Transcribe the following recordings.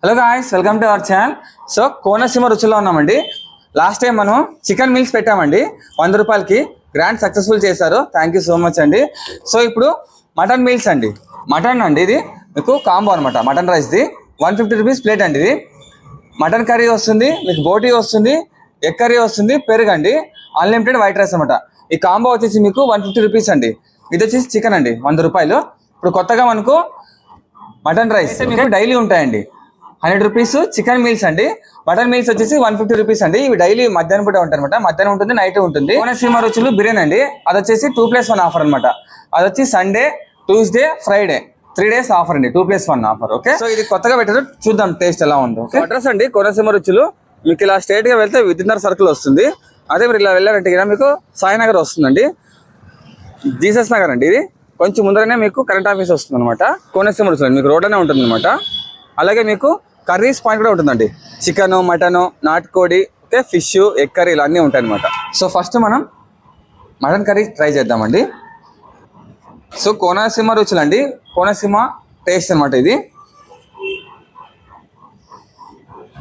Hello guys, welcome to our channel. So Konaseema రుచుల్లో ఉన్నామండి. Last time మనం చికెన్ మీల్స్ పెట్టామండి 100 రూపాయలకి. గ్రాండ్ సక్సెస్ఫుల్ చేశారు, థ్యాంక్ యూ సో మచ్ అండి. సో ఇప్పుడు మటన్ మీల్స్ అండి. మటన్ అండి, ఇది మీకు కాంబో అనమాట. మటన్ రైస్ది 150 రూపీస్ ప్లేట్ అండి. ఇది మటన్ కర్రీ వస్తుంది, మీకు బోటీ వస్తుంది, ఎగ్ కర్రీ వస్తుంది, పెరుగు అండి, అన్లిమిటెడ్ వైట్ రైస్ అనమాట. ఈ కాంబో వచ్చేసి మీకు 150 రూపీస్ అండి. ఇది వచ్చేసి చికెన్ అండి 100 రూపాయలు. ఇప్పుడు కొత్తగా మనకు మటన్ రైస్ మీకు డైలీ ఉంటాయండి 100 రూపీస్. చికెన్ మీల్స్ అండి, మటన్ మీల్స్ వచ్చేసి 150 రూపీస్ అండి. ఇవి డైలీ మధ్యాహ్నం పూట ఉంటాయి అనమాట. మధ్యాహ్నం ఉంటుంది, నైట్ ఉంటుంది. కోనసీమ రుచులు బిర్యానీ అండి, అది వచ్చేసి 2+1 ఆఫర్ అనమాట. అది వచ్చి Sunday, Tuesday, Friday 3 days offer అండి, 2+1 ఆఫర్. ఓకే, సో ఇది కొత్తగా పెట్టారు, చూద్దాం టేస్ట్ ఎలా ఉందో. ఓకే, అడ్రస్ అండి కోనసీమ రుచులు. మీకు ఇలా స్ట్రైట్ గా వెళ్తే విద్యున్నర సర్కిల్ వస్తుంది. అదే మీరు ఇలా వెళ్ళారంటే మీకు సాయినగర్ వస్తుందండి, జీసస్ నగర్ అండి. ఇది కొంచెం ముందరనే మీకు కరెంట్ ఆఫీస్ వస్తుంది అనమాట. కోనసీమ రుచులు మీకు రోడ్లోనే ఉంటుంది అనమాట. అలాగే మీకు కర్రీస్ పాయింట్ కూడా ఉంటుందండి. చికెన్, మటన్, నాటుకోడి, ఓకే, ఫిష్, ఎగ్ కర్రీలు అన్నీ ఉంటాయి అనమాట. సో ఫస్ట్ మనం మటన్ కర్రీ ట్రై చేద్దామండి. సో కోనసీమ రుచులు అండి, కోనసీమ టేస్ట్ అనమాట ఇది.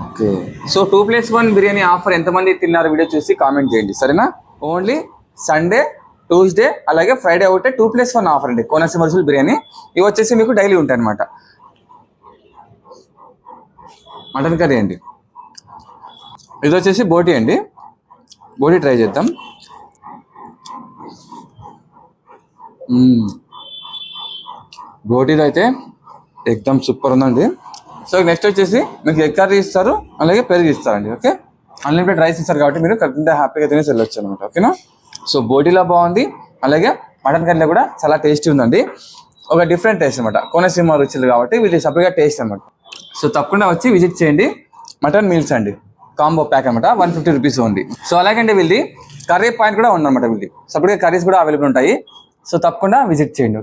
ఓకే, సో 2+1 బిర్యానీ ఆఫర్ ఎంతమంది తిన్నారు వీడియో చూసి కామెంట్ చేయండి, సరేనా? ఓన్లీ సండే, ట్యూస్డే, అలాగే ఫ్రైడే ఒకటే 2+1 ఆఫర్ అండి కోనసీమ రుచులు బిర్యానీ. ఇవి వచ్చేసి మీకు డైలీ ఉంటాయి అనమాట. మటన్ కర్రీ అండి, ఇది వచ్చేసి బోటీ అండి. బోటీ ట్రై చేద్దాం. బోటీలో అయితే ఎక్దమ్ సూపర్ ఉందండి. సో నెక్స్ట్ వచ్చేసి మీకు ఎగ్ కర్రీ ఇస్తారు, అలాగే పెరుగు ఇస్తారండి. ఓకే, అన్లిమిటెడ్ రైస్ ఇస్తారు కాబట్టి మీరు కరెక్ట్గా హ్యాపీగా తినేసి వెళ్ళొచ్చు అనమాట. ఓకేనా? సో బోటీలో బాగుంది, అలాగే మటన్ కర్రీలో కూడా చాలా టేస్టీ ఉందండి. ఒక డిఫరెంట్ టేస్ట్ అనమాట, కోనసీమ రుచులు కాబట్టి వీటి సపరేట్గా టేస్ట్ అనమాట. సో తప్పకుండా వచ్చి విజిట్ చేయండి. మటన్ మీల్స్ అండి, కాంబో ప్యాక్ అనమాట, 150 రూపీస్ ఉంది. సో అలాగంటే వీళ్ళది కర్రీ పాయింట్ కూడా ఉందన్నమాట. వీళ్ళది సపరేట్గా కర్రీస్ కూడా అవైలబుల్ ఉంటాయి. సో తప్పకుండా విజిట్ చేయండి. ఓకే.